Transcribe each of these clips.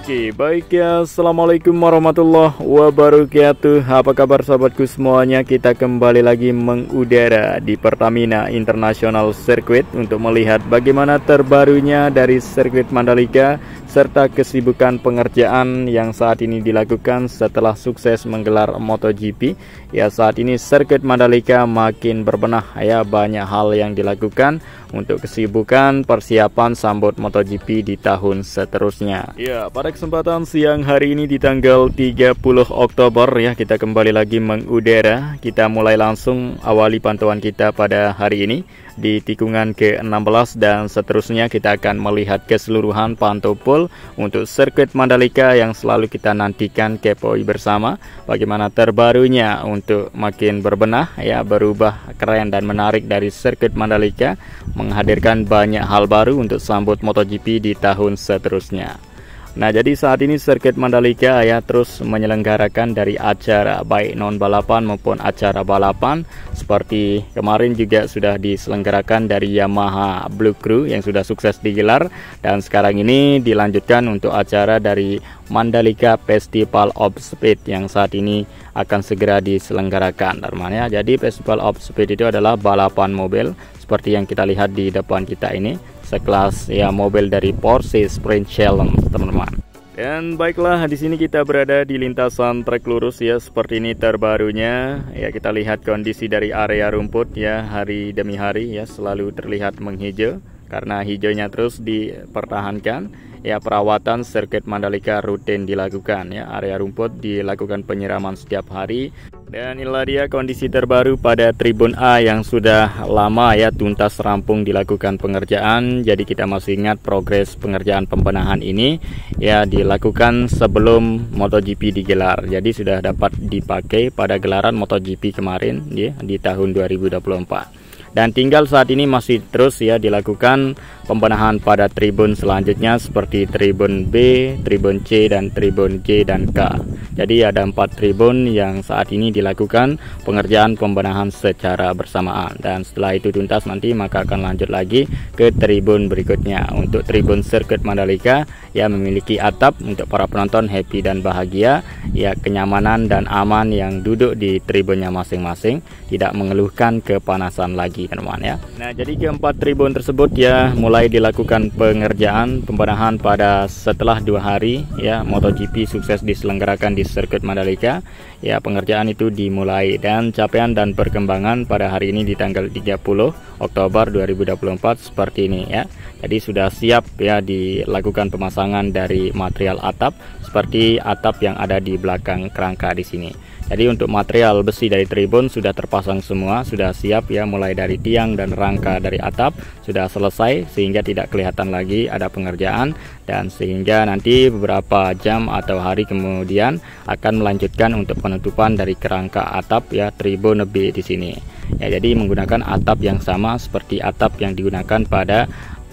Oke, baik ya. Assalamualaikum warahmatullahi wabarakatuh. Apa kabar sahabatku semuanya? Kita kembali lagi mengudara di Pertamina International Circuit untuk melihat bagaimana terbarunya dari sirkuit Mandalika serta kesibukan pengerjaan yang saat ini dilakukan setelah sukses menggelar MotoGP. Ya, saat ini sirkuit Mandalika makin berbenah ya, banyak hal yang dilakukan untuk kesibukan persiapan sambut MotoGP di tahun seterusnya. Ya, pada kesempatan siang hari ini di tanggal 30 Oktober ya, kita kembali lagi mengudara. Kita mulai langsung awali pantauan kita pada hari ini di tikungan ke-16 dan seterusnya kita akan melihat keseluruhan pantau full untuk sirkuit Mandalika yang selalu kita nantikan, kepoi bersama bagaimana terbarunya untuk makin berbenah ya, berubah keren dan menarik dari sirkuit Mandalika, menghadirkan banyak hal baru untuk sambut MotoGP di tahun seterusnya. Nah, jadi saat ini sirkuit Mandalika ya terus menyelenggarakan dari acara baik non balapan maupun acara balapan. Seperti kemarin juga sudah diselenggarakan dari Yamaha Blue Crew yang sudah sukses digelar, dan sekarang ini dilanjutkan untuk acara dari Mandalika Festival of Speed yang saat ini akan segera diselenggarakan. Namanya jadi Festival of Speed itu adalah balapan mobil seperti yang kita lihat di depan kita ini, sekelas ya mobil dari Porsche Sprint Challenge, teman-teman. Dan baiklah, di sini kita berada di lintasan trek lurus ya, seperti ini terbarunya ya. Kita lihat kondisi dari area rumput ya, hari demi hari ya selalu terlihat menghijau karena hijaunya terus dipertahankan. Ya, perawatan sirkuit Mandalika rutin dilakukan ya, area rumput dilakukan penyiraman setiap hari. Dan inilah dia kondisi terbaru pada Tribun A yang sudah lama ya tuntas rampung dilakukan pengerjaan. Jadi kita masih ingat progres pengerjaan pembenahan ini ya dilakukan sebelum MotoGP digelar. Jadi sudah dapat dipakai pada gelaran MotoGP kemarin ya, di tahun 2024. Dan tinggal saat ini masih terus ya dilakukan pembenahan pada tribun selanjutnya seperti tribun B, tribun C, dan tribun G dan K. Jadi ada 4 tribun yang saat ini dilakukan pengerjaan pembenahan secara bersamaan. Dan setelah itu tuntas nanti maka akan lanjut lagi ke tribun berikutnya. Untuk tribun sirkuit Mandalika ya memiliki atap untuk para penonton happy dan bahagia ya, kenyamanan dan aman yang duduk di tribunnya masing-masing, tidak mengeluhkan kepanasan lagi, teman-teman ya. Nah, jadi keempat tribun tersebut ya mulai dilakukan pengerjaan pembenahan pada setelah 2 hari ya MotoGP sukses diselenggarakan di sirkuit Mandalika. Ya, pengerjaan itu dimulai dan capaian dan perkembangan pada hari ini di tanggal 30 Oktober 2024 seperti ini ya. Jadi sudah siap ya dilakukan pemasangan dari material atap seperti atap yang ada di belakang kerangka di sini. Jadi untuk material besi dari tribun sudah terpasang semua, sudah siap ya, mulai dari tiang dan rangka dari atap sudah selesai sehingga tidak kelihatan lagi ada pengerjaan, dan sehingga nanti beberapa jam atau hari kemudian akan melanjutkan untuk penutupan dari kerangka atap ya tribun B di sini. Ya, jadi menggunakan atap yang sama seperti atap yang digunakan pada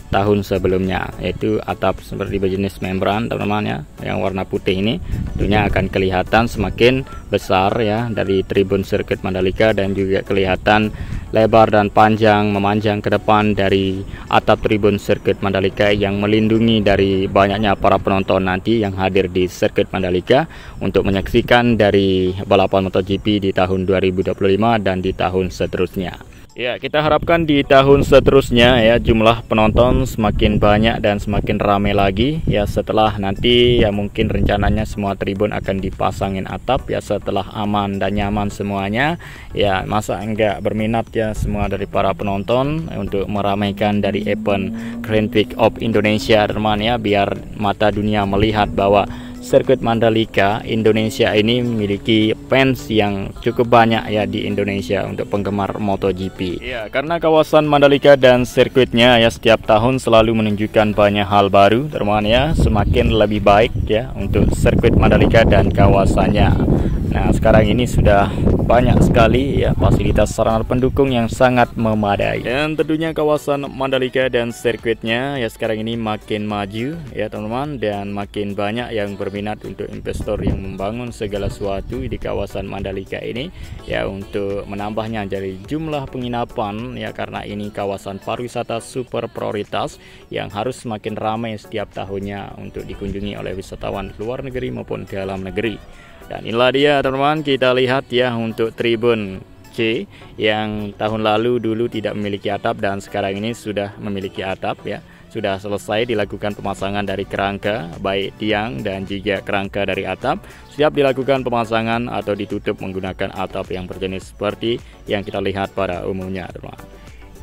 tahun sebelumnya, yaitu atap seperti berjenis membran, teman-teman ya, yang warna putih ini tentunya akan kelihatan semakin besar ya dari tribun sirkuit Mandalika, dan juga kelihatan lebar dan panjang memanjang ke depan dari atap tribun sirkuit Mandalika yang melindungi dari banyaknya para penonton nanti yang hadir di sirkuit Mandalika untuk menyaksikan dari balapan MotoGP di tahun 2025 dan di tahun seterusnya. Ya, kita harapkan di tahun seterusnya ya jumlah penonton semakin banyak dan semakin ramai lagi ya, setelah nanti ya mungkin rencananya semua tribun akan dipasangin atap ya setelah aman dan nyaman semuanya. Ya, masa enggak berminat ya semua dari para penonton untuk meramaikan dari event Grand Prix of Indonesia, teman ya, biar mata dunia melihat bahwa sirkuit Mandalika Indonesia ini memiliki fans yang cukup banyak ya di Indonesia untuk penggemar MotoGP. Ya, karena kawasan Mandalika dan sirkuitnya ya setiap tahun selalu menunjukkan banyak hal baru, teman ya, semakin lebih baik ya untuk sirkuit Mandalika dan kawasannya. Nah, sekarang ini sudah banyak sekali ya fasilitas sarana pendukung yang sangat memadai, dan tentunya kawasan Mandalika dan sirkuitnya ya sekarang ini makin maju ya teman-teman, dan makin banyak yang berminat berminat untuk investor yang membangun segala sesuatu di kawasan Mandalika ini ya, untuk menambahnya dari jumlah penginapan ya, karena ini kawasan pariwisata super prioritas yang harus semakin ramai setiap tahunnya untuk dikunjungi oleh wisatawan luar negeri maupun dalam negeri. Dan inilah dia teman-teman, kita lihat ya untuk Tribun C yang tahun lalu dulu tidak memiliki atap dan sekarang ini sudah memiliki atap ya. Sudah selesai dilakukan pemasangan dari kerangka, baik tiang dan juga kerangka dari atap. Siap dilakukan pemasangan atau ditutup menggunakan atap yang berjenis seperti yang kita lihat pada umumnya teman-teman.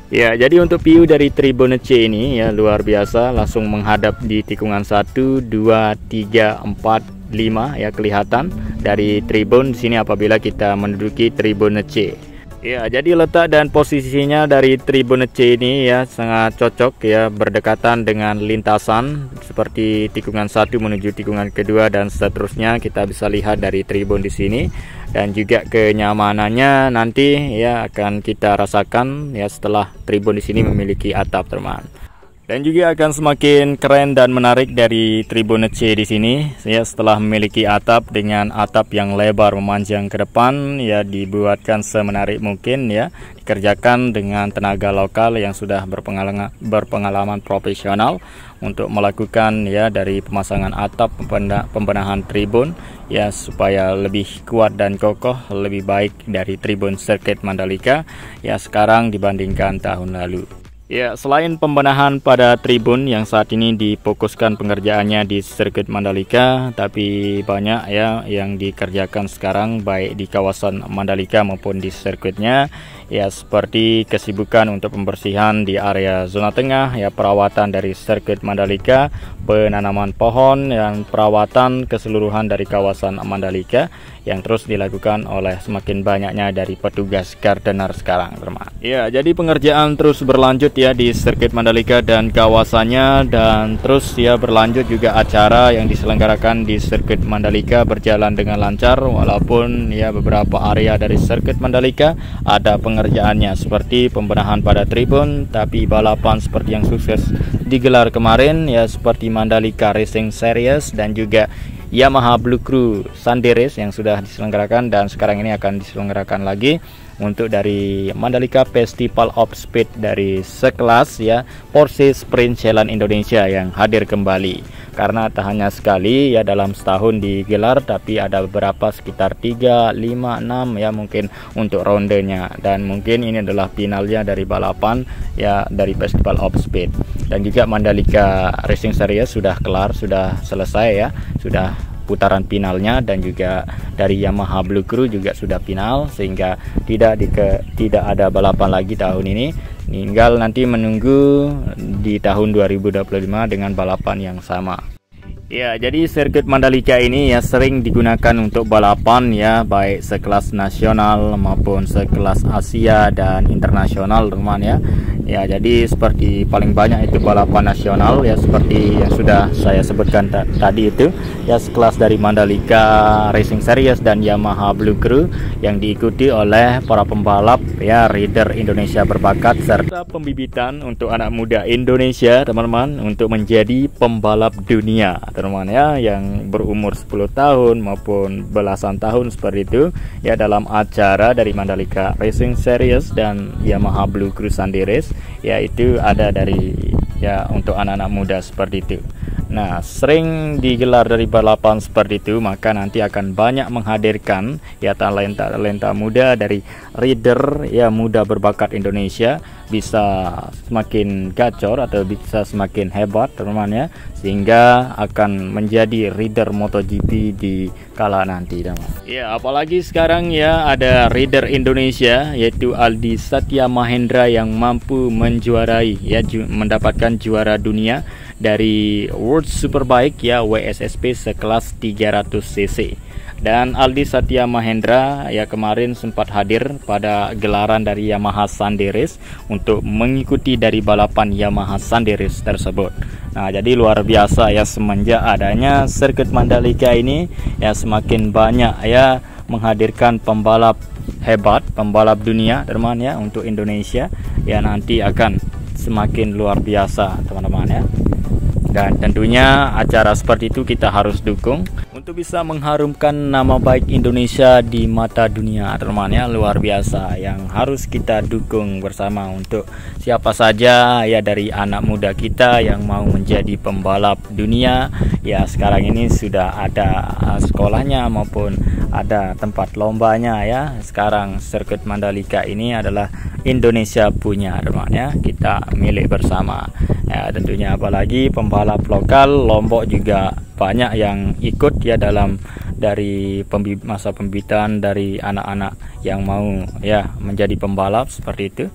Ya, jadi untuk view dari Tribun C ini ya luar biasa, langsung menghadap di tikungan 1, 2, 3, 4, 5 ya, kelihatan dari tribun di sini apabila kita menduduki Tribun C. Ya, jadi letak dan posisinya dari Tribun C ini ya sangat cocok ya, berdekatan dengan lintasan seperti tikungan 1 menuju tikungan kedua dan seterusnya. Kita bisa lihat dari tribun di sini, dan juga kenyamanannya nanti ya akan kita rasakan ya setelah tribun di sini memiliki atap teman. Dan juga akan semakin keren dan menarik dari Tribun C di sini ya, setelah memiliki atap dengan atap yang lebar memanjang ke depan ya, dibuatkan semenarik mungkin ya, dikerjakan dengan tenaga lokal yang sudah berpengalaman profesional untuk melakukan ya dari pemasangan atap, pembenahan tribun ya supaya lebih kuat dan kokoh, lebih baik dari Tribun Sirkuit Mandalika ya sekarang dibandingkan tahun lalu. Ya, selain pembenahan pada tribun yang saat ini difokuskan pengerjaannya di Sirkuit Mandalika, tapi banyak ya yang dikerjakan sekarang baik di kawasan Mandalika maupun di sirkuitnya ya, seperti kesibukan untuk pembersihan di area zona tengah ya, perawatan dari Sirkuit Mandalika, penanaman pohon dan perawatan keseluruhan dari kawasan Mandalika yang terus dilakukan oleh semakin banyaknya dari petugas gardener sekarang teman. Ya, jadi pengerjaan terus berlanjut ya di Sirkuit Mandalika dan kawasannya, dan terus ya berlanjut juga acara yang diselenggarakan di Sirkuit Mandalika berjalan dengan lancar, walaupun ya beberapa area dari Sirkuit Mandalika ada pengerjaannya seperti pembenahan pada tribun, tapi balapan seperti yang sukses digelar kemarin ya seperti Mandalika Racing Series dan juga Yamaha Blue Crew Sunday Race yang sudah diselenggarakan dan sekarang ini akan diselenggarakan lagi untuk dari Mandalika Festival of Speed dari sekelas ya Porsche Sprint Challenge Indonesia yang hadir kembali, karena tak hanya sekali ya dalam setahun digelar, tapi ada beberapa sekitar 3, 5, 6 ya mungkin untuk rondenya, dan mungkin ini adalah finalnya dari balapan ya dari Festival of Speed. Dan juga Mandalika Racing Series sudah kelar, sudah selesai ya, sudah putaran finalnya, dan juga dari Yamaha Blue Crew juga sudah final, sehingga tidak ada balapan lagi tahun ini. Tinggal nanti menunggu di tahun 2025 dengan balapan yang sama. Ya, jadi sirkuit Mandalika ini ya sering digunakan untuk balapan ya, baik sekelas nasional maupun sekelas Asia dan internasional teman ya. Ya, jadi seperti paling banyak itu balapan nasional ya, seperti yang sudah saya sebutkan tadi itu ya, sekelas dari Mandalika Racing Series dan Yamaha Blue Crew yang diikuti oleh para pembalap ya, rider Indonesia berbakat serta pembibitan untuk anak muda Indonesia teman-teman untuk menjadi pembalap dunia teman-teman ya, yang berumur 10 tahun maupun belasan tahun seperti itu ya, dalam acara dari Mandalika Racing Series dan Yamaha Blue Crew Sunday Race ya, itu ada dari ya untuk anak-anak muda seperti itu. Nah, sering digelar dari balapan seperti itu, maka nanti akan banyak menghadirkan ya talenta muda dari rider ya muda berbakat Indonesia, bisa semakin gacor atau bisa semakin hebat teman-teman ya, sehingga akan menjadi rider MotoGP di kala nanti teman. Ya, apalagi sekarang ya ada rider Indonesia yaitu Aldi Satya Mahendra yang mampu menjuarai ya mendapatkan juara dunia dari World Superbike ya WSSP sekelas 300 cc. Dan Aldi Satya Mahendra ya kemarin sempat hadir pada gelaran dari Yamaha Sunday Race untuk mengikuti dari balapan Yamaha Sunday Race tersebut. Nah, jadi luar biasa ya, semenjak adanya sirkuit Mandalika ini ya semakin banyak ya menghadirkan pembalap hebat, pembalap dunia teman ya untuk Indonesia ya, nanti akan semakin luar biasa teman-teman ya. Dan tentunya acara seperti itu kita harus dukung. untuk bisa mengharumkan nama baik Indonesia di mata dunia, teman ya, luar biasa yang harus kita dukung bersama untuk siapa saja ya, dari anak muda kita yang mau menjadi pembalap dunia ya. Sekarang ini sudah ada sekolahnya maupun ada tempat lombanya ya. Sekarang sirkuit Mandalika ini adalah Indonesia punya, teman ya, kita milik bersama ya. Tentunya apalagi pembalap lokal Lombok juga banyak yang ikut ya dalam dari masa pembibitan dari anak-anak yang mau ya menjadi pembalap seperti itu.